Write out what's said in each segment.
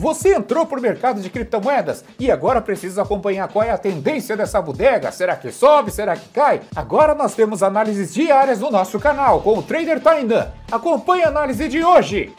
Você entrou pro mercado de criptomoedas e agora precisa acompanhar qual é a tendência dessa bodega. Será que sobe? Será que cai? Agora nós temos análises diárias no nosso canal com o Trader Tainan. Acompanhe a análise de hoje.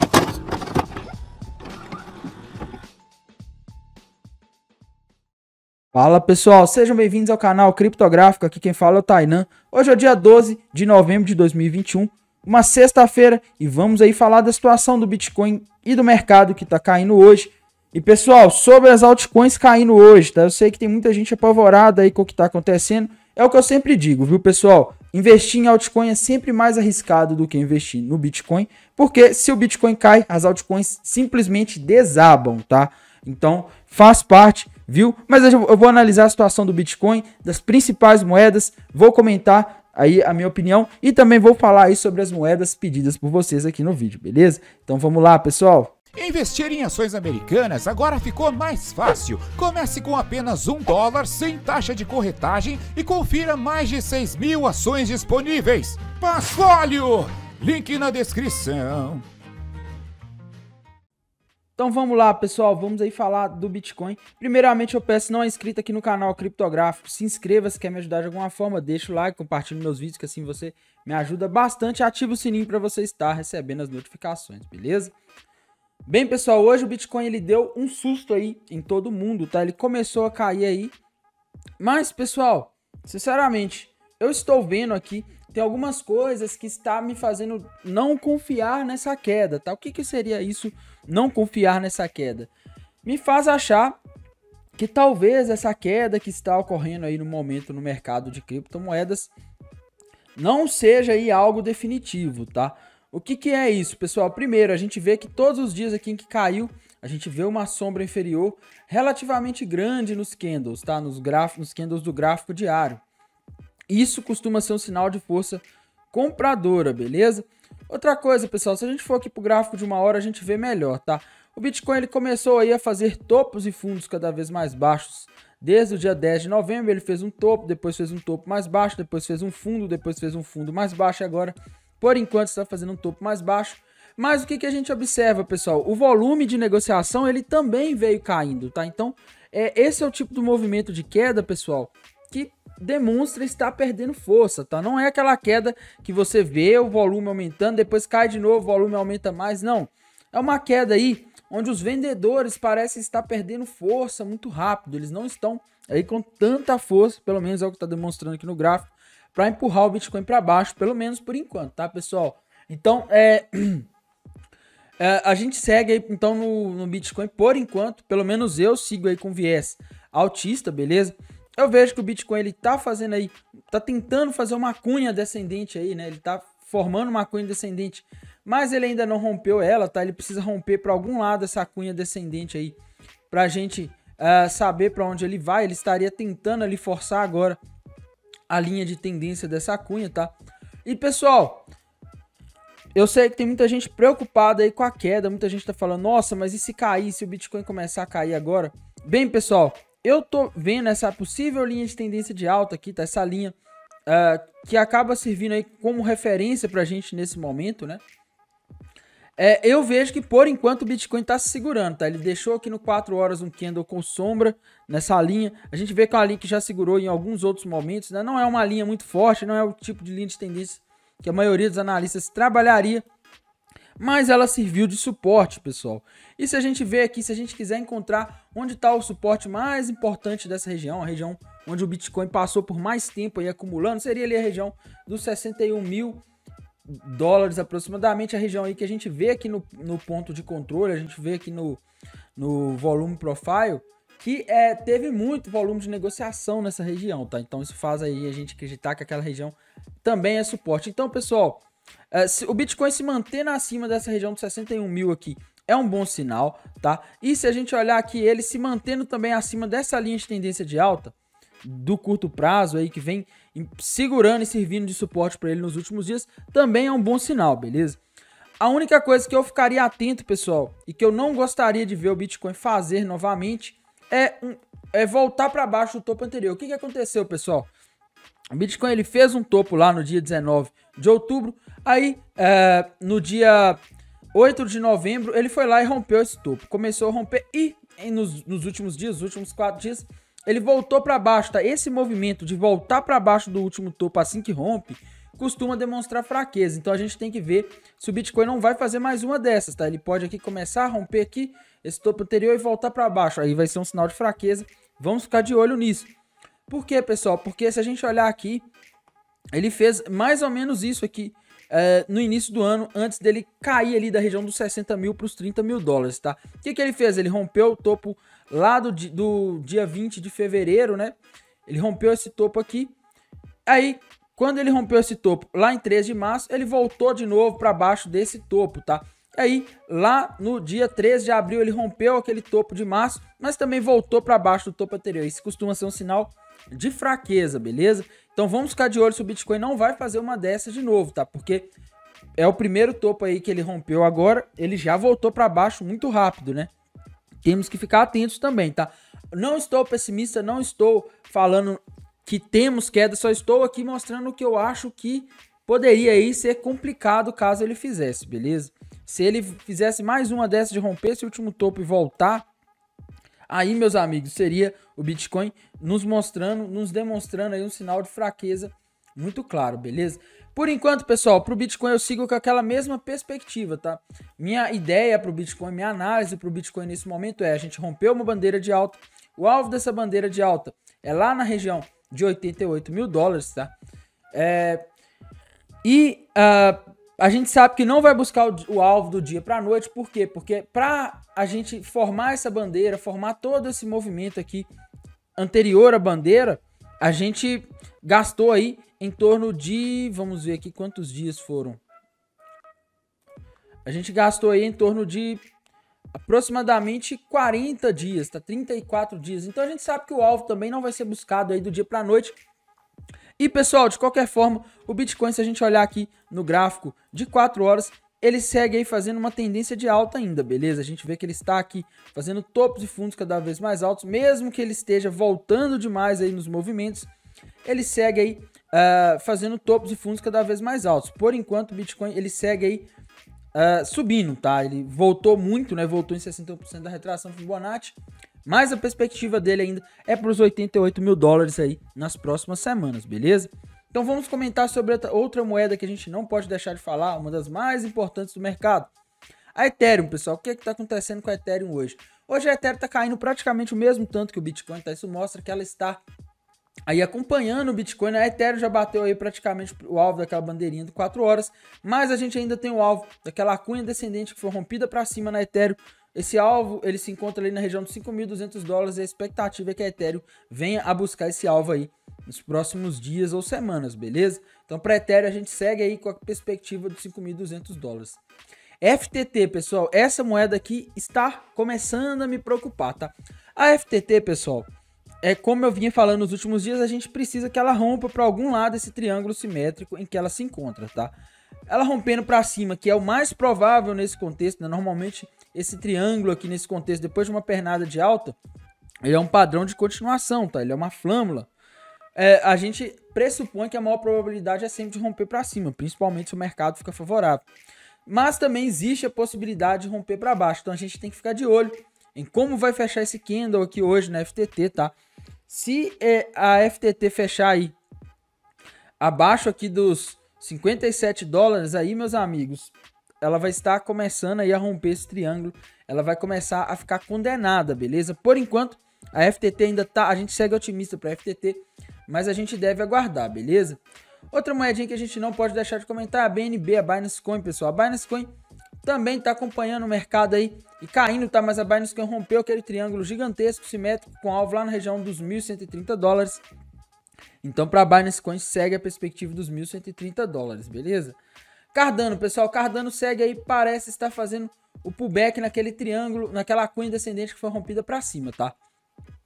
Fala pessoal, sejam bem-vindos ao canal Criptográfico, aqui quem fala é o Tainan. Hoje é o dia 12 de novembro de 2021, uma sexta-feira, e vamos aí falar da situação do Bitcoin e do mercado que tá caindo hoje. E pessoal, sobre as altcoins caindo hoje, tá? Eu sei que tem muita gente apavorada aí com o que tá acontecendo, é o que eu sempre digo, viu pessoal? Investir em altcoin é sempre mais arriscado do que investir no Bitcoin, porque se o Bitcoin cai, as altcoins simplesmente desabam, tá? Então, faz parte, viu? Mas eu vou analisar a situação do Bitcoin, das principais moedas, vou comentar aí a minha opinião e também vou falar aí sobre as moedas pedidas por vocês aqui no vídeo, beleza? Então vamos lá, pessoal. Investir em ações americanas agora ficou mais fácil. Comece com apenas $1 sem taxa de corretagem e confira mais de 6.000 ações disponíveis. Passfolio! Link na descrição. Então vamos lá, pessoal, vamos aí falar do Bitcoin. Primeiramente eu peço, se não é inscrito aqui no canal Criptográfico, se inscreva se quer me ajudar de alguma forma, deixa o like, compartilhe meus vídeos, que assim você me ajuda bastante, ativa o sininho para você estar recebendo as notificações, beleza? Bem, pessoal, hoje o Bitcoin ele deu um susto aí em todo mundo, tá? Ele começou a cair aí, mas, pessoal, sinceramente, eu estou vendo aqui, tem algumas coisas que está me fazendo não confiar nessa queda, tá? O que seria isso, não confiar nessa queda? Me faz achar que talvez essa queda que está ocorrendo aí no momento no mercado de criptomoedas não seja aí algo definitivo, tá? O que é isso, pessoal? Primeiro, a gente vê que todos os dias aqui em que caiu, a gente vê uma sombra inferior relativamente grande nos candles, tá? Nos candles do gráfico diário. Isso costuma ser um sinal de força compradora, beleza? Outra coisa, pessoal, se a gente for aqui pro gráfico de uma hora, a gente vê melhor, tá? O Bitcoin ele começou aí a fazer topos e fundos cada vez mais baixos. Desde o dia 10 de novembro ele fez um topo, depois fez um topo mais baixo, depois fez um fundo, depois fez um fundo mais baixo e agora, por enquanto, está fazendo um topo mais baixo. Mas o que a gente observa, pessoal? O volume de negociação ele também veio caindo, tá? Então, esse é o tipo de movimento de queda, pessoal, que demonstra estar perdendo força, tá? Não é aquela queda que você vê o volume aumentando, depois cai de novo, o volume aumenta mais, não. É uma queda aí onde os vendedores parecem estar perdendo força muito rápido, eles não estão aí com tanta força, pelo menos é o que está demonstrando aqui no gráfico, para empurrar o Bitcoin para baixo, pelo menos por enquanto, tá, pessoal? Então, a gente segue aí, então, no Bitcoin por enquanto, pelo menos eu sigo aí com viés altista, beleza? Eu vejo que o Bitcoin ele tá fazendo aí, tá tentando fazer uma cunha descendente aí, né? Ele tá formando uma cunha descendente, mas ele ainda não rompeu ela, tá? Ele precisa romper para algum lado essa cunha descendente aí, pra gente saber para onde ele vai. Ele estaria tentando ali forçar agora a linha de tendência dessa cunha, tá? E pessoal, eu sei que tem muita gente preocupada aí com a queda, muita gente tá falando, nossa, mas e se cair, se o Bitcoin começar a cair agora? Bem, pessoal, eu tô vendo essa possível linha de tendência de alta aqui, tá? Essa linha que acaba servindo aí como referência pra gente nesse momento, né? Eu vejo que por enquanto o Bitcoin tá se segurando, tá? Ele deixou aqui no 4 horas um candle com sombra nessa linha. A gente vê que é uma linha que já segurou em alguns outros momentos, né? Não é uma linha muito forte, não é o tipo de linha de tendência que a maioria dos analistas trabalharia, mas ela serviu de suporte, pessoal. E se a gente vê aqui, se a gente quiser encontrar onde está o suporte mais importante dessa região, a região onde o Bitcoin passou por mais tempo aí acumulando, seria ali a região dos 61 mil dólares aproximadamente, a região aí que a gente vê aqui no ponto de controle, a gente vê aqui no volume profile, que teve muito volume de negociação nessa região, tá? Então isso faz aí a gente acreditar que aquela região também é suporte. Então, pessoal, se o Bitcoin se manter acima dessa região dos 61 mil aqui, é um bom sinal, tá? E se a gente olhar aqui, ele se mantendo também acima dessa linha de tendência de alta, do curto prazo aí, que vem segurando e servindo de suporte para ele nos últimos dias, também é um bom sinal, beleza? A única coisa que eu ficaria atento, pessoal, e que eu não gostaria de ver o Bitcoin fazer novamente, é voltar para baixo do topo anterior. O que aconteceu, pessoal? O Bitcoin ele fez um topo lá no dia 19 de outubro, aí no dia 8 de novembro, ele foi lá e rompeu esse topo. Começou a romper e nos últimos dias, os últimos 4 dias, ele voltou para baixo, tá? Esse movimento de voltar para baixo do último topo assim que rompe, costuma demonstrar fraqueza. Então a gente tem que ver se o Bitcoin não vai fazer mais uma dessas, tá? Ele pode aqui começar a romper aqui esse topo anterior e voltar para baixo. Aí vai ser um sinal de fraqueza. Vamos ficar de olho nisso. Por quê, pessoal? Porque se a gente olhar aqui, ele fez mais ou menos isso aqui no início do ano, antes dele cair ali da região dos 60 mil para os 30 mil dólares, tá? O que ele fez? Ele rompeu o topo lá do dia 20 de fevereiro, né? Ele rompeu esse topo aqui. Aí, quando ele rompeu esse topo lá em 13 de março, ele voltou de novo para baixo desse topo, tá? Aí, lá no dia 13 de abril, ele rompeu aquele topo de março, mas também voltou para baixo do topo anterior. Isso costuma ser um sinal de fraqueza, beleza? Então vamos ficar de olho se o Bitcoin não vai fazer uma dessas de novo, tá? Porque é o primeiro topo aí que ele rompeu agora, ele já voltou para baixo muito rápido, né? Temos que ficar atentos também, tá? Não estou pessimista, não estou falando que temos queda, só estou aqui mostrando o que eu acho que poderia aí ser complicado caso ele fizesse, beleza? Se ele fizesse mais uma dessas de romper esse último topo e voltar, aí, meus amigos, seria o Bitcoin nos demonstrando aí um sinal de fraqueza muito claro, beleza? Por enquanto, pessoal, para o Bitcoin eu sigo com aquela mesma perspectiva, tá? Minha ideia para o Bitcoin, minha análise para o Bitcoin nesse momento é: a gente rompeu uma bandeira de alta, o alvo dessa bandeira de alta é lá na região de 88 mil dólares, tá? A gente sabe que não vai buscar o alvo do dia para a noite, por quê? Porque para a gente formar essa bandeira, formar todo esse movimento aqui anterior à bandeira, a gente gastou aí em torno de, vamos ver aqui quantos dias foram. A gente gastou aí em torno de aproximadamente 40 dias, tá? 34 dias. Então a gente sabe que o alvo também não vai ser buscado aí do dia para a noite. E pessoal, de qualquer forma, o Bitcoin, se a gente olhar aqui no gráfico de 4 horas, ele segue aí fazendo uma tendência de alta ainda, beleza? A gente vê que ele está aqui fazendo topos e fundos cada vez mais altos, mesmo que ele esteja voltando demais aí nos movimentos, ele segue aí fazendo topos e fundos cada vez mais altos. Por enquanto, o Bitcoin ele segue aí subindo, tá? Ele voltou muito, né? Voltou em 61% da retração Fibonacci. Mas a perspectiva dele ainda é para os 88 mil dólares aí nas próximas semanas, beleza? Então vamos comentar sobre outra moeda que a gente não pode deixar de falar, uma das mais importantes do mercado. A Ethereum, pessoal. O que está acontecendo com a Ethereum hoje? Hoje a Ethereum está caindo praticamente o mesmo tanto que o Bitcoin, tá? Isso mostra que ela está aí acompanhando o Bitcoin. A Ethereum já bateu aí praticamente o alvo daquela bandeirinha de 4 horas, mas a gente ainda tem o alvo daquela cunha descendente que foi rompida para cima na Ethereum. Esse alvo, ele se encontra ali na região de 5.200 dólares e a expectativa é que a Ethereum venha a buscar esse alvo aí nos próximos dias ou semanas, beleza? Então, para a Ethereum, a gente segue aí com a perspectiva de 5.200 dólares. FTT, pessoal, essa moeda aqui está começando a me preocupar, tá? A FTT, pessoal, como eu vinha falando nos últimos dias, a gente precisa que ela rompa para algum lado esse triângulo simétrico em que ela se encontra, tá? Ela rompendo para cima, que é o mais provável nesse contexto, né? Normalmente esse triângulo aqui nesse contexto, depois de uma pernada de alta, ele é um padrão de continuação, tá? Ele é uma flâmula. A gente pressupõe que a maior probabilidade é sempre de romper para cima, principalmente se o mercado fica favorável. Mas também existe a possibilidade de romper para baixo, então a gente tem que ficar de olho em como vai fechar esse candle aqui hoje na FTT, tá? Se a FTT fechar aí abaixo aqui dos 57 dólares aí, meus amigos, ela vai estar começando aí a romper esse triângulo, ela vai começar a ficar condenada, beleza? Por enquanto, a FTT ainda tá, a gente segue otimista para a FTT, mas a gente deve aguardar, beleza? Outra moedinha que a gente não pode deixar de comentar é a BNB, a Binance Coin, pessoal. A Binance Coin também está acompanhando o mercado aí e caindo, tá? Mas a Binance Coin rompeu aquele triângulo gigantesco, simétrico, com alvo lá na região dos 1.130 dólares. Então, para a Binance Coin, segue a perspectiva dos 1.130 dólares, beleza? Cardano, pessoal, Cardano segue aí, parece estar fazendo o pullback naquele triângulo, naquela cunha descendente que foi rompida para cima, tá?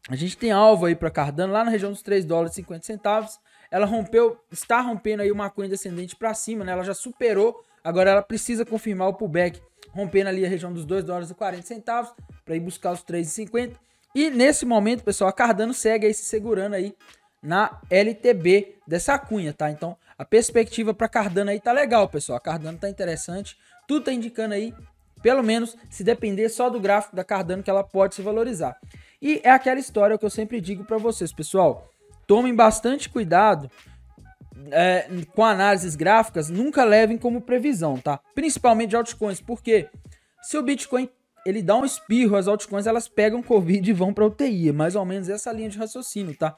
A gente tem alvo aí para Cardano lá na região dos 3 dólares e 50 centavos. Ela rompeu, está rompendo aí uma cunha descendente para cima, né? Ela já superou, agora ela precisa confirmar o pullback, rompendo ali a região dos 2 dólares e 40 centavos para ir buscar os 3,50. E nesse momento, pessoal, a Cardano segue aí se segurando aí na LTB dessa cunha, tá? Então, a perspectiva para Cardano aí tá legal, pessoal. A Cardano tá interessante. Tudo tá indicando aí Pelo menos, se depender só do gráfico da Cardano, que ela pode se valorizar. E é aquela história que eu sempre digo para vocês, pessoal. Tomem bastante cuidado com análises gráficas, nunca levem como previsão, tá? Principalmente de altcoins, porque se o Bitcoin ele dá um espirro, as altcoins elas pegam Covid e vão para UTI, é mais ou menos essa linha de raciocínio, tá?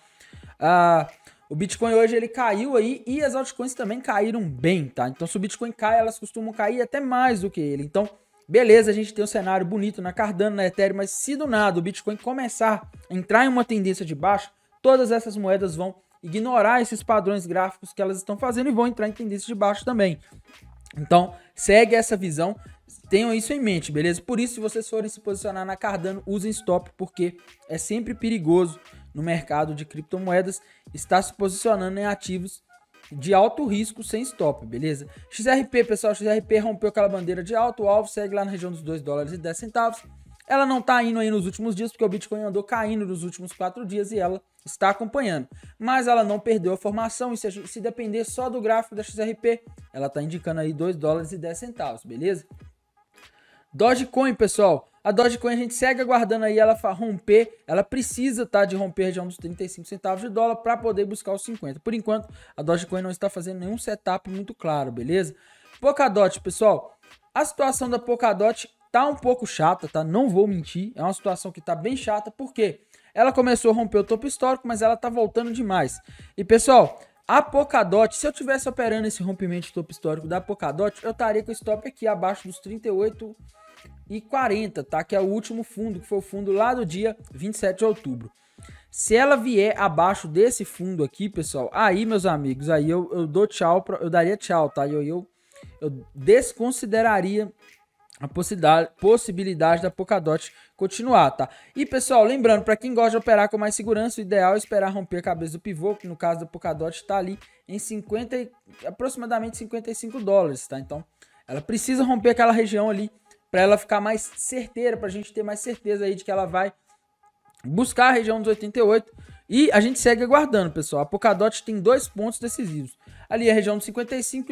O Bitcoin hoje ele caiu aí e as altcoins também caíram bem, tá? Então se o Bitcoin cai, elas costumam cair até mais do que ele. Então, beleza, a gente tem um cenário bonito na Cardano, na Ethereum, mas se do nada o Bitcoin começar a entrar em uma tendência de baixa, todas essas moedas vão ignorar esses padrões gráficos que elas estão fazendo e vão entrar em tendência de baixo também. Então, segue essa visão, tenham isso em mente, beleza? Por isso, se vocês forem se posicionar na Cardano, usem stop, porque é sempre perigoso no mercado de criptomoedas estar se posicionando em ativos de alto risco sem stop, beleza? XRP, pessoal, XRP rompeu aquela bandeira de alto, o alvo segue lá na região dos $2,10. Ela não tá indo aí nos últimos dias, porque o Bitcoin andou caindo nos últimos 4 dias e ela está acompanhando. Mas ela não perdeu a formação e se depender só do gráfico da XRP, ela tá indicando aí $2,10, beleza? Dogecoin, pessoal. A Dogecoin a gente segue aguardando aí ela romper. Ela precisa de romper a região dos 35 centavos de dólar para poder buscar os 50. Por enquanto, a Dogecoin não está fazendo nenhum setup muito claro, beleza? Polkadot, pessoal. A situação da Polkadot tá um pouco chata, tá? Não vou mentir. É uma situação que tá bem chata, porque ela começou a romper o topo histórico, mas ela tá voltando demais. E, pessoal, a Polkadot, se eu tivesse operando esse rompimento de topo histórico da Polkadot, eu estaria com o stop aqui abaixo dos 38,40, tá? Que é o último fundo, que foi o fundo lá do dia 27 de outubro. Se ela vier abaixo desse fundo aqui, pessoal, aí, meus amigos, aí eu dou tchau, eu daria tchau, tá? Eu desconsideraria a possibilidade da Polkadot continuar, tá? E, pessoal, lembrando, para quem gosta de operar com mais segurança, o ideal é esperar romper a cabeça do pivô, que no caso da Polkadot está ali em aproximadamente $55, tá? Então, ela precisa romper aquela região ali para ela ficar mais certeira, para a gente ter mais certeza aí de que ela vai buscar a região dos 88. E a gente segue aguardando, pessoal. A Polkadot tem 2 pontos decisivos. Ali a região dos 55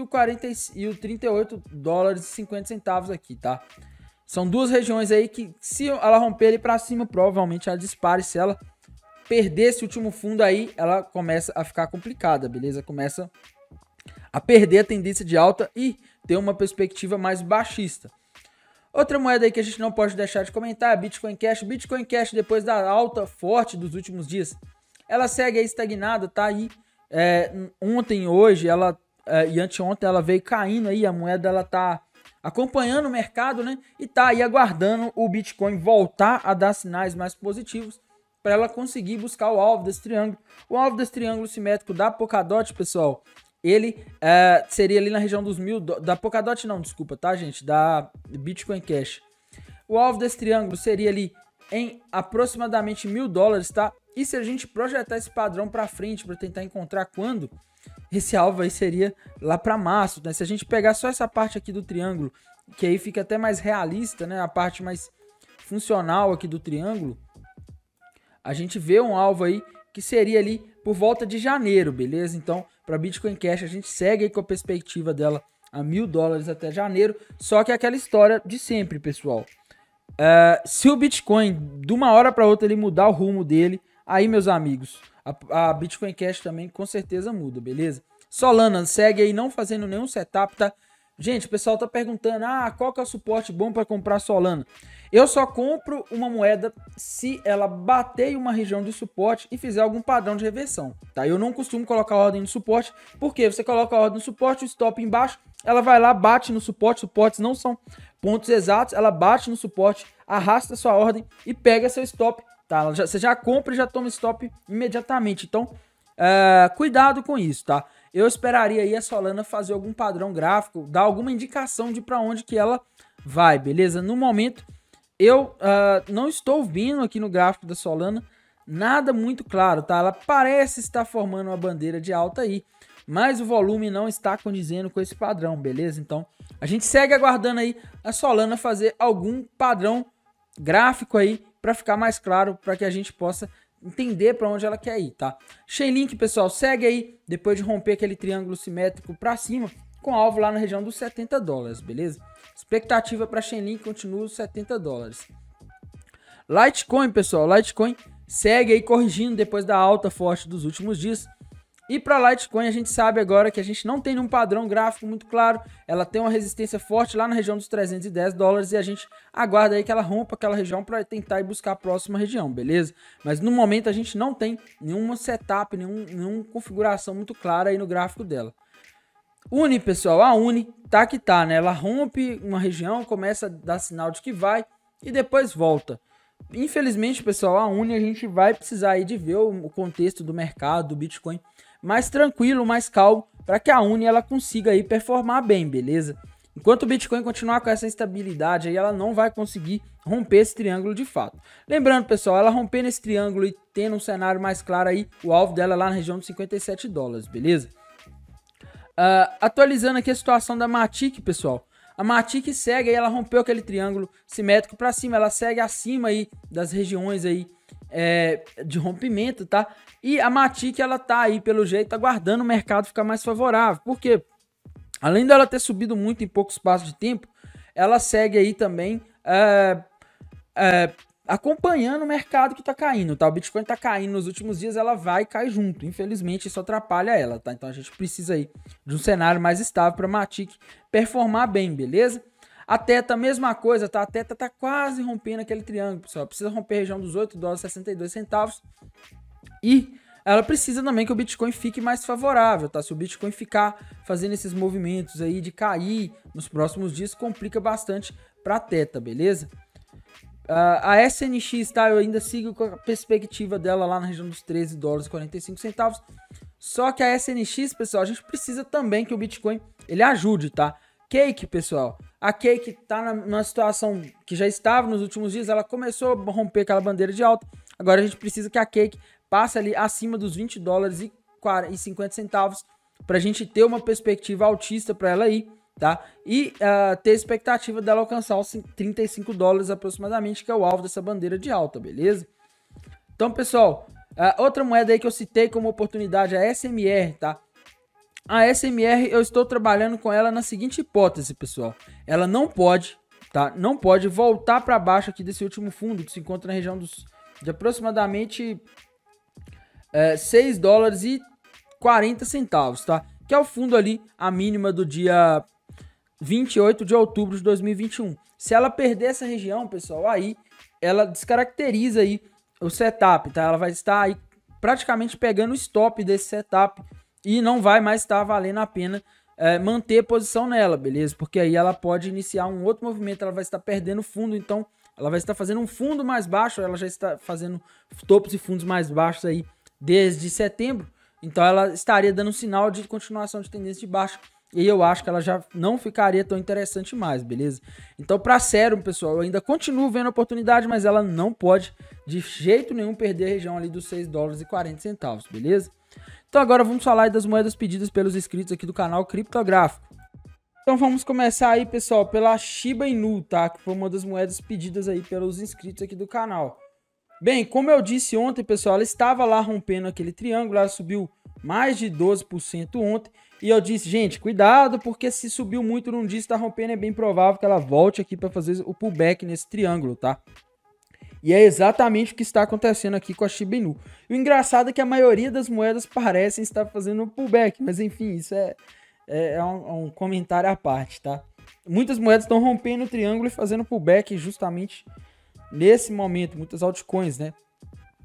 e o $38,50 aqui, tá? São 2 regiões aí que, se ela romper ali para cima, provavelmente ela dispare. Se ela perder esse último fundo aí, ela começa a ficar complicada, beleza? Começa a perder a tendência de alta e ter uma perspectiva mais baixista. Outra moeda aí que a gente não pode deixar de comentar é a Bitcoin Cash. Bitcoin Cash, depois da alta forte dos últimos dias, ela segue aí estagnada, tá aí. Ontem, hoje, e anteontem ela veio caindo aí, a moeda ela tá acompanhando o mercado, né? E tá aí aguardando o Bitcoin voltar a dar sinais mais positivos para ela conseguir buscar o alvo desse triângulo. O alvo desse triângulo simétrico da Polkadot, pessoal, ele seria ali na região dos $1.000, da Polkadot não, desculpa, tá, gente? Da Bitcoin Cash. O alvo desse triângulo seria ali em aproximadamente $1.000, tá? E se a gente projetar esse padrão para frente para tentar encontrar quando esse alvo aí seria lá para março, né? Se a gente pegar só essa parte aqui do triângulo, que aí fica até mais realista, né? A parte mais funcional aqui do triângulo, a gente vê um alvo aí que seria ali por volta de janeiro, beleza? Então, para Bitcoin Cash, a gente segue aí com a perspectiva dela a $1.000 até janeiro, só que é aquela história de sempre, pessoal. Se o Bitcoin, de uma hora para outra, ele mudar o rumo dele, aí, meus amigos, a Bitcoin Cash também com certeza muda, beleza? Solana segue aí não fazendo nenhum setup, tá? Gente, o pessoal tá perguntando, qual que é o suporte bom para comprar Solana? Eu só compro uma moeda se ela bater em uma região de suporte e fizer algum padrão de reversão, tá? Eu não costumo colocar a ordem no suporte, porque você coloca a ordem no suporte, o stop embaixo, ela vai lá, bate no suporte, suportes não são pontos exatos, ela bate no suporte, arrasta sua ordem e pega seu stop, tá? Você já compra e já toma stop imediatamente, então cuidado com isso, tá? Eu esperaria aí a Solana fazer algum padrão gráfico, dar alguma indicação de para onde que ela vai, beleza? No momento, eu não estou vendo aqui no gráfico da Solana nada muito claro, tá? Ela parece estar formando uma bandeira de alta aí, mas o volume não está condizendo com esse padrão, beleza? Então, a gente segue aguardando aí a Solana fazer algum padrão gráfico aí para ficar mais claro, para que a gente possa entender para onde ela quer ir, tá? Chainlink, pessoal, segue aí depois de romper aquele triângulo simétrico para cima, com alvo lá na região dos $70, beleza? Expectativa para Chainlink continua os 70 dólares. Litecoin, pessoal, Litecoin segue aí corrigindo depois da alta forte dos últimos dias. E para Litecoin a gente sabe agora que a gente não tem nenhum padrão gráfico muito claro. Ela tem uma resistência forte lá na região dos 310 dólares e a gente aguarda aí que ela rompa aquela região para tentar ir buscar a próxima região, beleza? Mas no momento a gente não tem nenhuma setup, nenhuma configuração muito clara aí no gráfico dela. Uni, pessoal, a Uni tá que tá, né? Ela rompe uma região, começa a dar sinal de que vai e depois volta. Infelizmente, pessoal, a Uni a gente vai precisar aí de ver o contexto do mercado, do Bitcoin mais tranquilo, mais calmo, para que a Uni ela consiga aí performar bem, beleza? Enquanto o Bitcoin continuar com essa instabilidade aí, ela não vai conseguir romper esse triângulo de fato. Lembrando, pessoal, ela rompendo esse triângulo e tendo um cenário mais claro aí, o alvo dela é lá na região dos 57 dólares, beleza? Atualizando aqui a situação da Matic, pessoal. A Matic segue aí, ela rompeu aquele triângulo simétrico para cima, ela segue acima aí das regiões aí de rompimento, tá? E a Matic, ela tá aí, pelo jeito, aguardando o mercado ficar mais favorável. Por quê? Além dela ter subido muito em pouco espaço de tempo, ela segue aí também acompanhando o mercado que tá caindo, tá? O Bitcoin tá caindo nos últimos dias, ela vai cair junto. Infelizmente, isso atrapalha ela, tá? Então a gente precisa aí de um cenário mais estável para a Matic performar bem, beleza? A Theta, mesma coisa, tá? A Theta tá quase rompendo aquele triângulo, pessoal. Precisa romper a região dos 8 dólares e 62 centavos. E ela precisa também que o Bitcoin fique mais favorável, tá? Se o Bitcoin ficar fazendo esses movimentos aí de cair nos próximos dias, complica bastante para a Theta, beleza? A SNX, tá? Eu ainda sigo com a perspectiva dela lá na região dos 13 dólares e 45 centavos. Só que a SNX, pessoal, a gente precisa também que o Bitcoin ele ajude, tá? Cake, pessoal. A Cake tá numa situação que já estava nos últimos dias, ela começou a romper aquela bandeira de alta. Agora a gente precisa que a Cake passe ali acima dos 20 dólares e 50 centavos para a gente ter uma perspectiva altista para ela aí, tá? E ter expectativa dela alcançar os 35 dólares aproximadamente, que é o alvo dessa bandeira de alta, beleza? Então, pessoal, outra moeda aí que eu citei como oportunidade é a SMR, tá? A SMR, eu estou trabalhando com ela na seguinte hipótese, pessoal. Ela não pode, tá? Não pode voltar para baixo aqui desse último fundo, que se encontra na região de aproximadamente 6 dólares e 40 centavos, tá? Que é o fundo ali, a mínima do dia 28 de outubro de 2021. Se ela perder essa região, pessoal, aí ela descaracteriza aí o setup, tá? Ela vai estar aí praticamente pegando o stop desse setup e não vai mais estar valendo a pena manter posição nela, beleza? Porque aí ela pode iniciar um outro movimento, ela vai estar perdendo fundo, então ela vai estar fazendo um fundo mais baixo, ela já está fazendo topos e fundos mais baixos aí desde setembro, então ela estaria dando um sinal de continuação de tendência de baixa, e eu acho que ela já não ficaria tão interessante mais, beleza? Então, para Serum, pessoal, eu ainda continuo vendo a oportunidade, mas ela não pode de jeito nenhum perder a região ali dos 6 dólares e 40 centavos, beleza? Então agora vamos falar aí das moedas pedidas pelos inscritos aqui do canal Criptográfico. Então vamos começar aí, pessoal, pela Shiba Inu, tá? Que foi uma das moedas pedidas aí pelos inscritos aqui do canal. Bem, como eu disse ontem, pessoal, ela estava lá rompendo aquele triângulo, ela subiu mais de 12% ontem. E eu disse, gente, cuidado, porque se subiu muito num dia, está rompendo, é bem provável que ela volte aqui para fazer o pullback nesse triângulo, tá? E é exatamente o que está acontecendo aqui com a Shiba Inu. E o engraçado é que a maioria das moedas parecem estar fazendo um pullback, mas enfim, isso é um comentário à parte, tá? Muitas moedas estão rompendo o triângulo e fazendo pullback justamente nesse momento, muitas altcoins, né?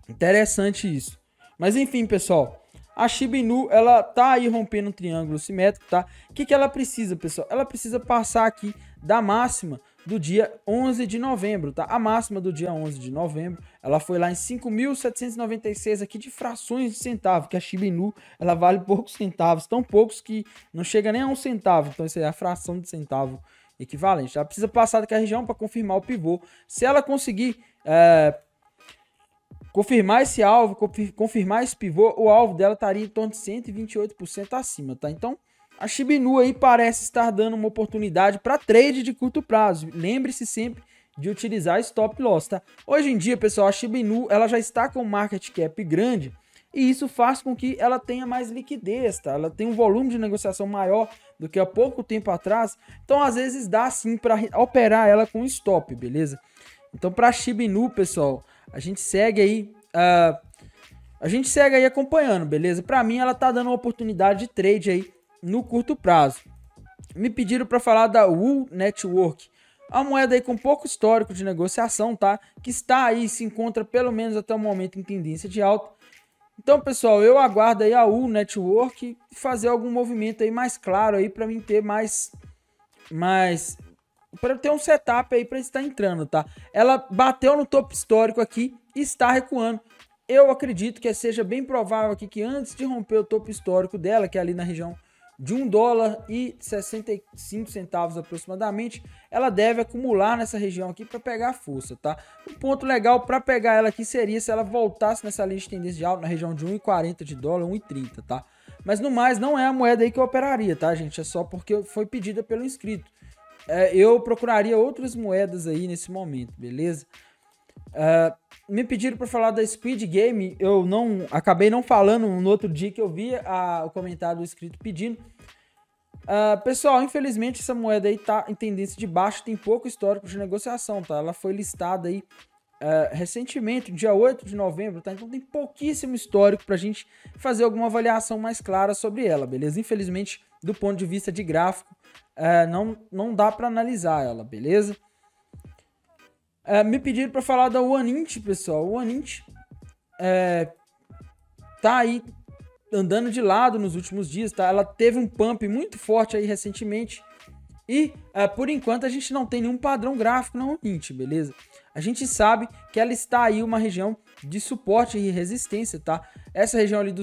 Interessante isso. Mas enfim, pessoal, a Shiba Inu, ela tá aí rompendo um triângulo simétrico, tá? O que ela precisa, pessoal? Ela precisa passar aqui da máxima do dia 11 de novembro, tá? A máxima do dia 11 de novembro, ela foi lá em 5.796 aqui de frações de centavo, que a Shiba Inu, ela vale poucos centavos, tão poucos que não chega nem a um centavo, então isso aí é a fração de centavo equivalente. Ela precisa passar daquela região para confirmar o pivô. Se ela conseguir confirmar esse alvo, confirmar esse pivô, o alvo dela estaria em torno de 128% acima, tá? Então, a Shiba Inu aí parece estar dando uma oportunidade para trade de curto prazo. Lembre-se sempre de utilizar stop loss, tá? Hoje em dia, pessoal, a Shiba Inu, ela já está com um market cap grande. e isso faz com que ela tenha mais liquidez, tá? Ela tem um volume de negociação maior do que há pouco tempo atrás, então às vezes dá sim para operar ela com stop, beleza? Então para Shiba Inu, pessoal, a gente segue aí acompanhando, beleza? Para mim ela tá dando uma oportunidade de trade aí no curto prazo. Me pediram para falar da Wool Network, a moeda aí com pouco histórico de negociação, tá? Que está aí, se encontra pelo menos até o momento em tendência de alta. Então, pessoal, eu aguardo aí a Wool Network fazer algum movimento aí mais claro aí para mim ter mais para ter um setup aí para estar entrando, tá? Ela bateu no topo histórico aqui e está recuando. Eu acredito que seja bem provável aqui que antes de romper o topo histórico dela, que é ali na região de $1,65 aproximadamente, ela deve acumular nessa região aqui para pegar força, tá? Um ponto legal para pegar ela aqui seria se ela voltasse nessa linha de tendência de alta na região de $1,40 de dólar, 1,30, tá? Mas no mais, não é a moeda aí que eu operaria, tá, gente? É só porque foi pedida pelo inscrito. Eu procuraria outras moedas aí nesse momento, beleza? Me pediram para falar da Squid Game, eu acabei não falando no outro dia que eu vi o comentário do inscrito pedindo. Pessoal, infelizmente essa moeda aí tá em tendência de baixa, tem pouco histórico de negociação, tá? Ela foi listada aí recentemente, dia 8 de novembro, tá? Então tem pouquíssimo histórico pra gente fazer alguma avaliação mais clara sobre ela, beleza? Infelizmente, do ponto de vista de gráfico, não dá para analisar ela, beleza? Me pediram para falar da OneInt, pessoal. O OneInt tá aí andando de lado nos últimos dias, tá? Ela teve um pump muito forte aí recentemente e por enquanto a gente não tem nenhum padrão gráfico na OneInt, beleza? A gente sabe que ela está aí uma região de suporte e resistência, tá? Essa região ali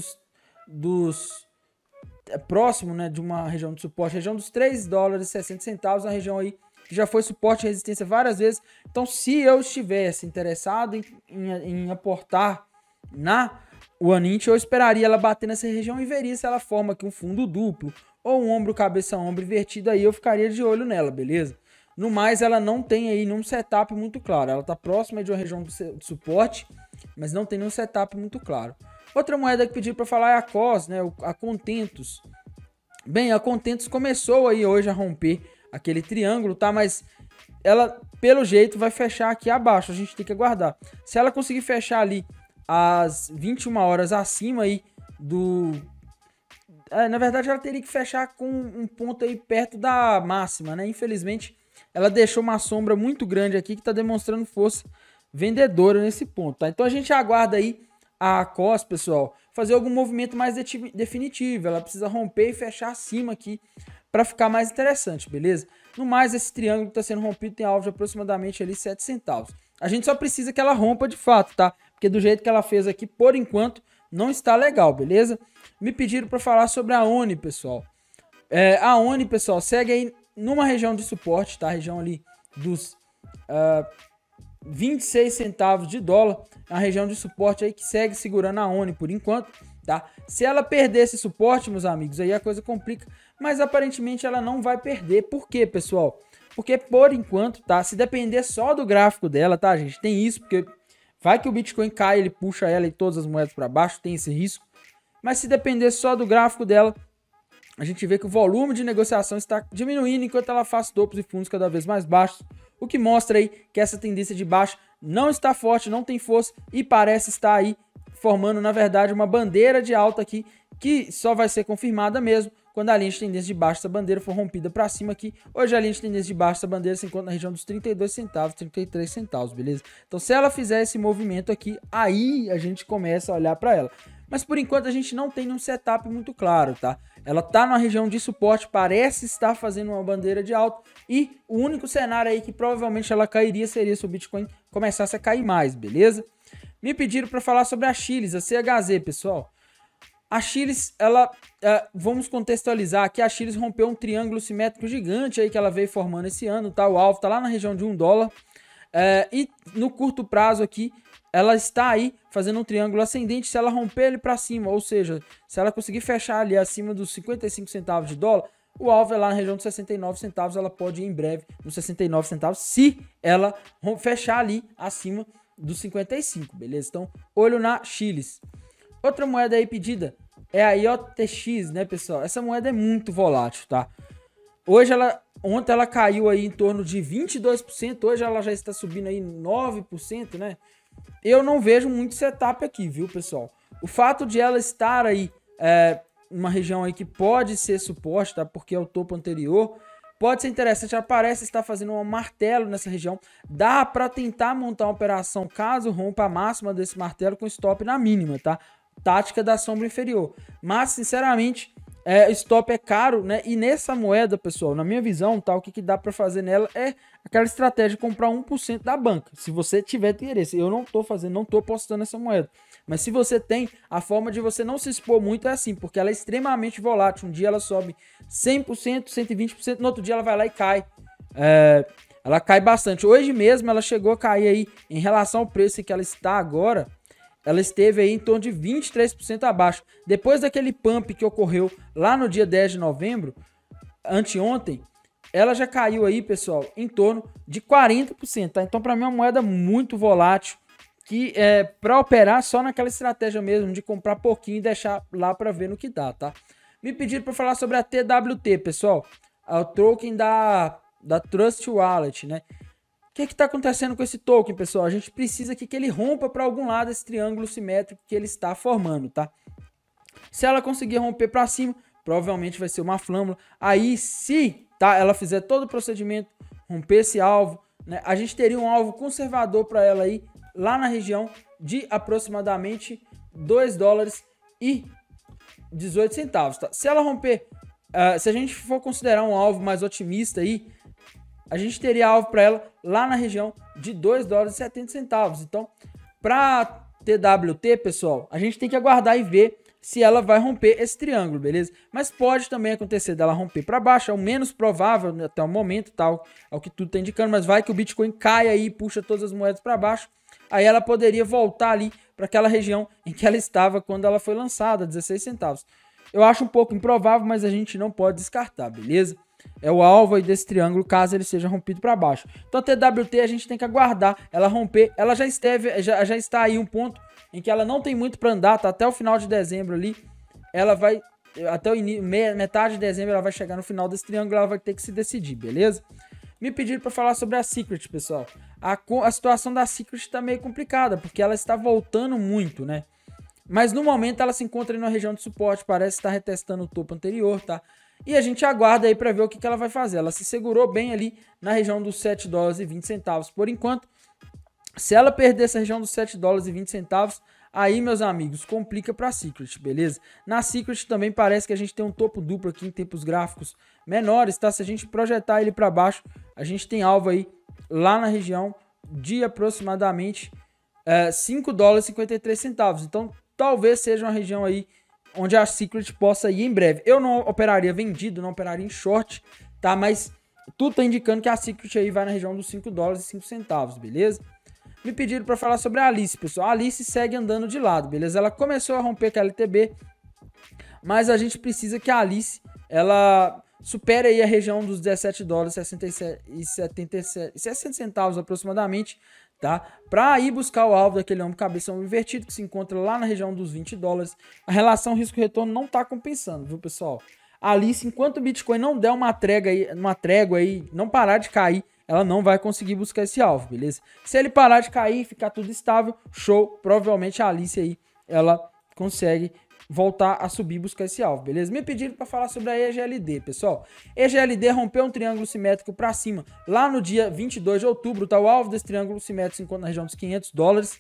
próximo, né, de uma região de suporte, região dos $3,60, uma região aí que já foi suporte e resistência várias vezes. Então, se eu estivesse interessado em aportar na OneInt, eu esperaria ela bater nessa região e veria se ela forma aqui um fundo duplo ou um ombro, cabeça, ombro invertido, aí eu ficaria de olho nela, beleza? No mais, ela não tem aí nenhum setup muito claro. Ela tá próxima de uma região de suporte, mas não tem nenhum setup muito claro. Outra moeda que pedi para falar é a COS, né? A Contentos. Bem, a Contentos começou aí hoje a romper aquele triângulo, tá? Mas ela, pelo jeito, vai fechar aqui abaixo. A gente tem que aguardar. Se ela conseguir fechar ali às 21 horas acima aí na verdade, ela teria que fechar com um ponto aí perto da máxima, né? Infelizmente, ela deixou uma sombra muito grande aqui que tá demonstrando força vendedora nesse ponto, tá? Então a gente aguarda aí a COS, pessoal, fazer algum movimento mais definitivo. Ela precisa romper e fechar acima aqui para ficar mais interessante, beleza? No mais, esse triângulo que está sendo rompido tem alvo de aproximadamente ali 7 centavos. A gente só precisa que ela rompa de fato, tá? Porque do jeito que ela fez aqui, por enquanto, não está legal, beleza? Me pediram para falar sobre a ONI, pessoal. A ONI, pessoal, segue aí numa região de suporte, tá? A região ali dos 26 centavos de dólar. É uma região de suporte aí que segue segurando a ONI por enquanto, tá? Se ela perder esse suporte, meus amigos, aí a coisa complica. Mas aparentemente ela não vai perder. Por quê, pessoal? Porque por enquanto, tá? Se depender só do gráfico dela, tá, gente? Tem isso, porque vai que o Bitcoin cai, ele puxa ela e todas as moedas para baixo, tem esse risco. Mas se depender só do gráfico dela, a gente vê que o volume de negociação está diminuindo enquanto ela faz topos e fundos cada vez mais baixos. O que mostra aí que essa tendência de baixa não está forte, não tem força e parece estar aí formando, na verdade, uma bandeira de alta aqui que só vai ser confirmada mesmo quando a linha de tendência de baixa, essa bandeira for rompida para cima aqui. Hoje a linha de tendência de baixa, essa bandeira se encontra na região dos 32 centavos, 33 centavos, beleza? Então se ela fizer esse movimento aqui, aí a gente começa a olhar para ela. Mas por enquanto a gente não tem um setup muito claro, tá? Ela tá numa região de suporte, parece estar fazendo uma bandeira de alta e o único cenário aí que provavelmente ela cairia seria se o Bitcoin começasse a cair mais, beleza? Me pediram para falar sobre a Chiles, a CHZ, pessoal. A Chiles, vamos contextualizar aqui, a Chiles rompeu um triângulo simétrico gigante aí que ela veio formando esse ano, tá? O alvo tá lá na região de $1. E no curto prazo aqui, ela está aí fazendo um triângulo ascendente. Se ela romper ele para cima, ou seja, se ela conseguir fechar ali acima dos 55 centavos de dólar, o alvo é lá na região dos 69 centavos, ela pode ir em breve nos 69 centavos, se ela fechar ali acima dos 55, beleza? Então, olho na Chiles. Outra moeda aí pedida é a IOTX, né, pessoal? Essa moeda é muito volátil, tá? Ontem ela caiu aí em torno de 22%, hoje ela já está subindo aí 9%, né? Eu não vejo muito setup aqui, viu, pessoal? O fato de ela estar aí uma região aí que pode ser suporte, tá? Porque é o topo anterior, pode ser interessante. Ela parece estar fazendo um martelo nessa região. Dá para tentar montar uma operação caso rompa a máxima desse martelo com stop na mínima, tá? Tática da sombra inferior. Mas, sinceramente, stop é caro, né? E nessa moeda, pessoal, na minha visão, tá? O que dá para fazer nela é aquela estratégia de comprar 1% da banca. Se você tiver interesse. Eu não tô fazendo, não tô apostando nessa moeda. Mas se você tem, a forma de você não se expor muito é assim, porque ela é extremamente volátil. Um dia ela sobe 100%, 120%, no outro dia ela vai lá e cai. Ela cai bastante. Hoje mesmo ela chegou a cair aí, em relação ao preço que ela está agora, ela esteve aí em torno de 23% abaixo. Depois daquele pump que ocorreu lá no dia 10 de novembro, anteontem, ela já caiu aí, pessoal, em torno de 40%, tá? Então, para mim, é uma moeda muito volátil, que é para operar só naquela estratégia mesmo de comprar pouquinho e deixar lá para ver no que dá, tá? Me pediram para falar sobre a TWT, pessoal, o token da Trust Wallet, né? O que está acontecendo com esse token, pessoal? A gente precisa que ele rompa para algum lado esse triângulo simétrico que ele está formando, tá? Se ela conseguir romper para cima, provavelmente vai ser uma flâmula. Aí, se ela fizer todo o procedimento, romper esse alvo, né, a gente teria um alvo conservador para ela aí, lá na região de aproximadamente 2 dólares e 18 centavos, tá? Se ela romper, se a gente for considerar um alvo mais otimista aí, a gente teria alvo para ela lá na região de 2 dólares e 70 centavos. Então, para TWT, pessoal, a gente tem que aguardar e ver se ela vai romper esse triângulo, beleza? Mas pode também acontecer dela romper para baixo, é o menos provável até o momento, tal, é o que tudo está indicando, mas vai que o Bitcoin cai aí e puxa todas as moedas para baixo, aí ela poderia voltar ali para aquela região em que ela estava quando ela foi lançada, 16 centavos. Eu acho um pouco improvável, mas a gente não pode descartar, beleza? É o alvo aí desse triângulo, caso ele seja rompido para baixo. Então a TWT a gente tem que aguardar ela romper. Ela já está aí um ponto em que ela não tem muito para andar, tá? Até o final de dezembro ali. Ela vai, até metade de dezembro ela vai chegar no final desse triângulo, ela vai ter que se decidir, beleza? Me pediram para falar sobre a Secret, pessoal. A situação da Secret está meio complicada, porque ela está voltando muito, né? Mas no momento ela se encontra na região de suporte, parece estar retestando o topo anterior, tá? E a gente aguarda aí para ver o que ela vai fazer. Ela se segurou bem ali na região dos 7 dólares e 20 centavos por enquanto. Se ela perder essa região dos 7 dólares e 20 centavos, aí, meus amigos, complica para a Secret, beleza? Na Secret também parece que a gente tem um topo duplo aqui em tempos gráficos menores, tá? Se a gente projetar ele para baixo, a gente tem alvo aí lá na região de aproximadamente 5 dólares e 53 centavos. Então, talvez seja uma região aí onde a Secret possa ir em breve. Eu não operaria vendido, não operaria em short, tá? Mas tudo tá indicando que a Secret aí vai na região dos 5 dólares e 5 centavos, beleza? Me pediram para falar sobre a Alice, pessoal. A Alice segue andando de lado, beleza? Ela começou a romper com a LTB, mas a gente precisa que a Alice, ela supere aí a região dos 17 dólares e 60 centavos aproximadamente, tá? Para ir buscar o alvo daquele ombro cabeça invertido que se encontra lá na região dos 20 dólares. A relação risco-retorno não tá compensando, viu, pessoal? A Alice, enquanto o Bitcoin não der uma trégua aí, não parar de cair, ela não vai conseguir buscar esse alvo, beleza? Se ele parar de cair e ficar tudo estável, show, provavelmente a Alice aí, ela consegue voltar a subir e buscar esse alvo, beleza? Me pediram para falar sobre a EGLD, pessoal. EGLD rompeu um triângulo simétrico para cima lá no dia 22 de outubro, tá? O alvo desse triângulo simétrico se encontra na região dos 500 dólares.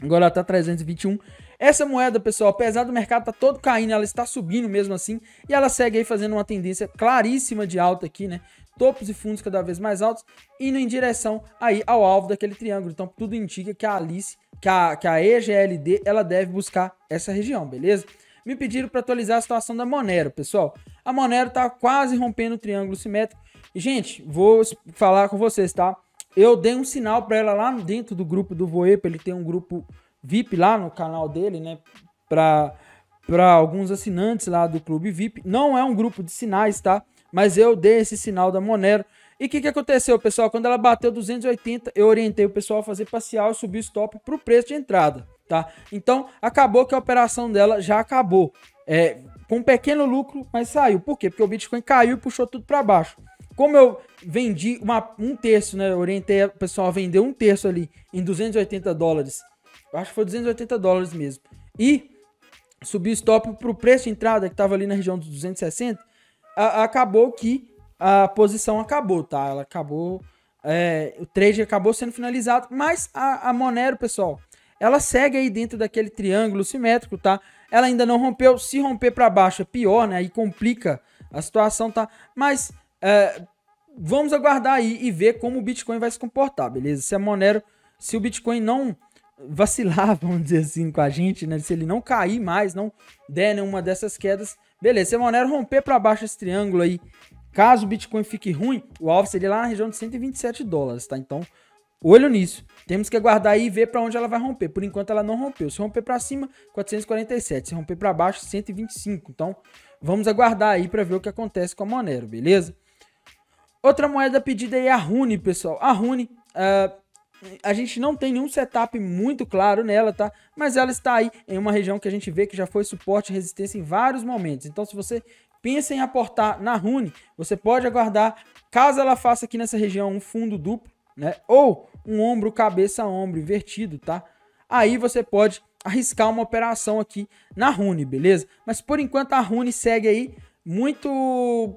Agora ela tá 321. Essa moeda, pessoal, apesar do mercado tá todo caindo, ela está subindo mesmo assim, e ela segue aí fazendo uma tendência claríssima de alta aqui, né? Topos e fundos cada vez mais altos, indo em direção aí ao alvo daquele triângulo. Então tudo indica que a Alice, que a EGLD, ela deve buscar essa região, beleza? Me pediram para atualizar a situação da Monero, pessoal. A Monero tá quase rompendo o triângulo simétrico. E, gente, vou falar com vocês, tá? Eu dei um sinal para ela lá dentro do grupo do Voepa. Ele tem um grupo VIP lá no canal dele, né? Para alguns assinantes lá do Clube VIP. Não é um grupo de sinais, tá? Mas eu dei esse sinal da Monero. E o que aconteceu, pessoal? Quando ela bateu 280, eu orientei o pessoal a fazer parcial e subir o stop para o preço de entrada. tá? Então, acabou que a operação dela já acabou. Com um pequeno lucro, mas saiu. Por quê? Porque o Bitcoin caiu e puxou tudo para baixo. Como eu vendi um terço, né? Eu orientei o pessoal a vender um terço ali em $280. Eu acho que foi $280 mesmo. E subi o stop pro preço de entrada, que tava ali na região dos 260. Acabou que a posição acabou, tá? Ela acabou... o trade acabou sendo finalizado, mas a Monero, pessoal, ela segue aí dentro daquele triângulo simétrico, tá? Ela ainda não rompeu. Se romper para baixo é pior, né? Aí complica a situação, tá? Mas vamos aguardar aí e ver como o Bitcoin vai se comportar, beleza? Se a Monero, se o Bitcoin não vacilar, vamos dizer assim, com a gente, né? Se ele não cair mais, não der nenhuma dessas quedas, beleza. Se a Monero romper para baixo esse triângulo aí, caso o Bitcoin fique ruim, o alvo seria lá na região de $127, tá? Então, olho nisso. Temos que aguardar aí e ver para onde ela vai romper. Por enquanto ela não rompeu. Se romper para cima, 447. Se romper para baixo, 125. Então, vamos aguardar aí para ver o que acontece com a Monero, beleza? Outra moeda pedida aí é a Rune, pessoal. A Rune, a gente não tem nenhum setup muito claro nela, tá? Mas ela está aí em uma região que a gente vê que já foi suporte e resistência em vários momentos. Então, se você pensa em aportar na Rune, você pode aguardar, caso ela faça aqui nessa região um fundo duplo, né? Ou um ombro, cabeça, ombro invertido, tá? Aí você pode arriscar uma operação aqui na Rune, beleza? Mas por enquanto a Rune segue aí muito,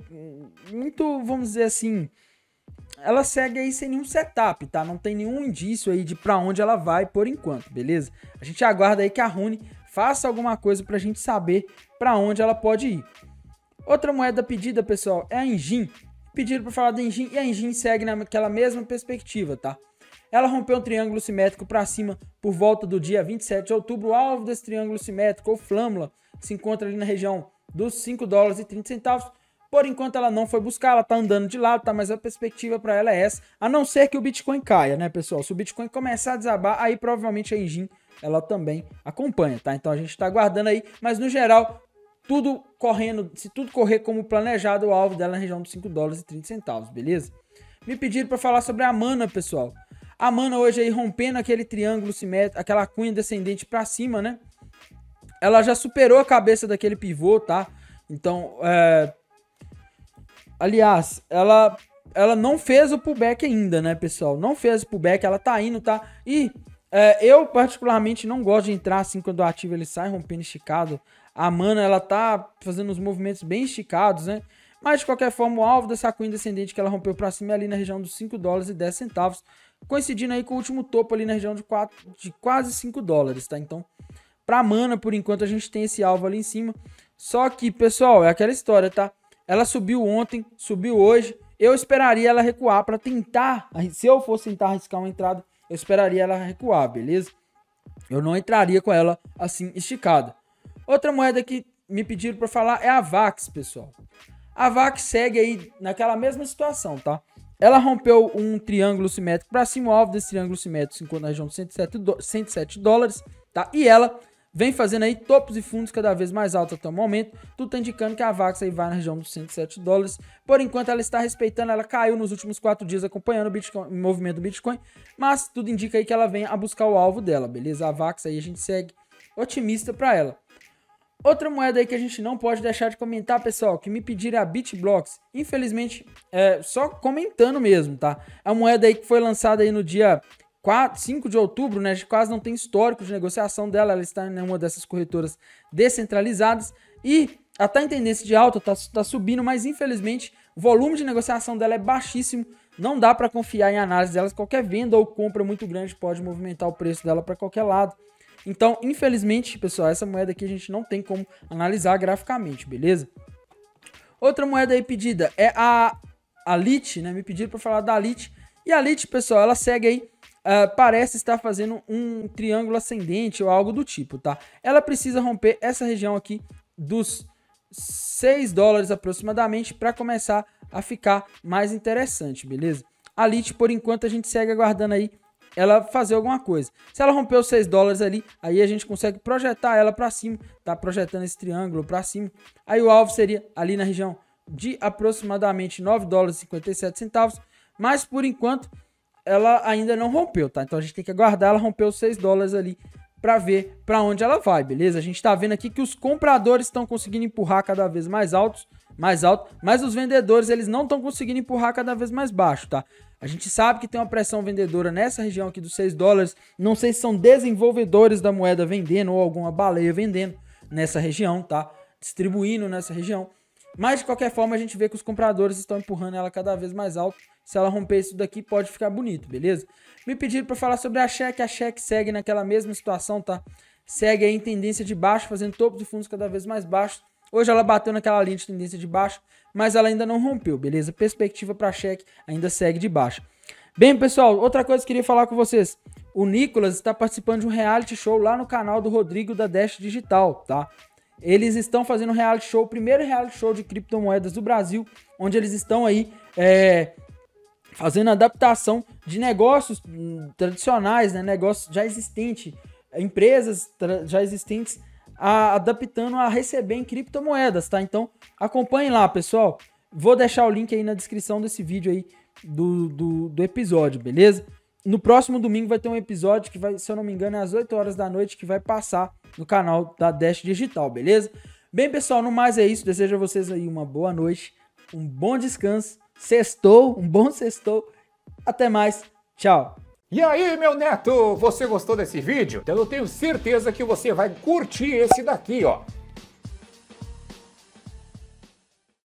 vamos dizer assim, ela segue aí sem nenhum setup, tá? Não tem nenhum indício aí de pra onde ela vai por enquanto, beleza? A gente aguarda aí que a Rune faça alguma coisa pra gente saber pra onde ela pode ir. Outra moeda pedida, pessoal, é a Enjin. Pediram para falar da Enjin e a Enjin segue naquela mesma perspectiva, tá? Ela rompeu um triângulo simétrico para cima por volta do dia 27 de outubro. O alvo desse triângulo simétrico, ou flâmula, se encontra ali na região dos $5,30. Por enquanto ela não foi buscar, ela tá andando de lado, tá? Mas a perspectiva para ela é essa, a não ser que o Bitcoin caia, né, pessoal? Se o Bitcoin começar a desabar, aí provavelmente a Enjin ela também acompanha, tá? Então a gente tá aguardando aí, mas no geral, tudo correndo, se tudo correr como planejado, o alvo dela é na região dos $5,30, beleza? Me pediram para falar sobre a Mana, pessoal. A Mana hoje aí rompendo aquele triângulo simétrico, aquela cunha descendente para cima, né? Ela já superou a cabeça daquele pivô, tá? Então, aliás, ela não fez o pullback ainda, né, pessoal? Não fez o pullback, ela tá indo, tá? E eu particularmente não gosto de entrar assim quando o ativo ele sai rompendo esticado. A Mana, ela tá fazendo uns movimentos bem esticados, né? Mas, de qualquer forma, o alvo dessa cunha descendente que ela rompeu para cima é ali na região dos $5,10, coincidindo aí com o último topo ali na região de quase $5, tá? Então, pra Mana, por enquanto, a gente tem esse alvo ali em cima. Só que, pessoal, é aquela história, tá? Ela subiu ontem, subiu hoje. Eu esperaria ela recuar para tentar, se eu fosse tentar arriscar uma entrada, eu esperaria ela recuar, beleza? Eu não entraria com ela assim esticada. Outra moeda que me pediram para falar é a VAX, pessoal. A VAX segue aí naquela mesma situação, tá? Ela rompeu um triângulo simétrico para cima, o alvo desse triângulo simétrico se encontra na região de $107, tá? E ela vem fazendo aí topos e fundos cada vez mais altos até o momento. Tudo tá indicando que a VAX aí vai na região dos $107. Por enquanto ela está respeitando, ela caiu nos últimos 4 dias acompanhando o Bitcoin, o movimento do Bitcoin, mas tudo indica aí que ela vem a buscar o alvo dela, beleza? A VAX aí a gente segue otimista para ela. Outra moeda aí que a gente não pode deixar de comentar, pessoal, que me pediram é a BitBlocks. Infelizmente, só comentando mesmo, tá? É uma moeda aí que foi lançada aí no dia 5 de outubro, né? A gente quase não tem histórico de negociação dela, ela está em uma dessas corretoras descentralizadas e ela tá em tendência de alta, tá subindo, mas infelizmente o volume de negociação dela é baixíssimo, não dá para confiar em análise delas, qualquer venda ou compra muito grande pode movimentar o preço dela para qualquer lado. Então, infelizmente, pessoal, essa moeda aqui a gente não tem como analisar graficamente, beleza? Outra moeda aí pedida é a LIT, né? Me pediram para falar da LIT. E a LIT, pessoal, ela segue aí, parece estar fazendo um triângulo ascendente ou algo do tipo, tá? Ela precisa romper essa região aqui dos $6 aproximadamente para começar a ficar mais interessante, beleza? A LIT, por enquanto, a gente segue aguardando aí ela fazer alguma coisa. Se ela romper os $6 ali, aí a gente consegue projetar ela para cima, tá projetando esse triângulo para cima. Aí o alvo seria ali na região de aproximadamente $9,57, mas por enquanto ela ainda não rompeu, tá? Então a gente tem que aguardar ela romper os $6 ali para ver para onde ela vai, beleza? A gente tá vendo aqui que os compradores estão conseguindo empurrar cada vez mais alto, mas os vendedores eles não estão conseguindo empurrar cada vez mais baixo, tá? A gente sabe que tem uma pressão vendedora nessa região aqui dos 6 dólares, não sei se são desenvolvedores da moeda vendendo ou alguma baleia vendendo nessa região, tá? Distribuindo nessa região. Mas de qualquer forma a gente vê que os compradores estão empurrando ela cada vez mais alto. Se ela romper isso daqui pode ficar bonito, beleza? Me pediram para falar sobre a Shek segue naquela mesma situação, tá? Segue aí em tendência de baixo, fazendo topo de fundos cada vez mais baixos. Hoje ela bateu naquela linha de tendência de baixo, mas ela ainda não rompeu, beleza? Perspectiva para a Shek ainda segue de baixo. Bem, pessoal, outra coisa que eu queria falar com vocês. O Nicolas está participando de um reality show lá no canal do Rodrigo da Dash Digital, tá? Eles estão fazendo um reality show, o primeiro reality show de criptomoedas do Brasil, onde eles estão aí fazendo adaptação de negócios tradicionais, né? Negócios já existentes, empresas já existentes, adaptando a receber em criptomoedas, tá? Então, acompanhem lá, pessoal. Vou deixar o link aí na descrição desse vídeo aí do episódio, beleza? No próximo domingo vai ter um episódio que vai, se eu não me engano, é às 8 horas da noite, que vai passar no canal da Dash Digital, beleza? Bem, pessoal, no mais é isso. Desejo a vocês aí uma boa noite, um bom descanso, um bom sextou. Até mais, tchau! E aí, meu neto, você gostou desse vídeo? Então eu tenho certeza que você vai curtir esse daqui, ó.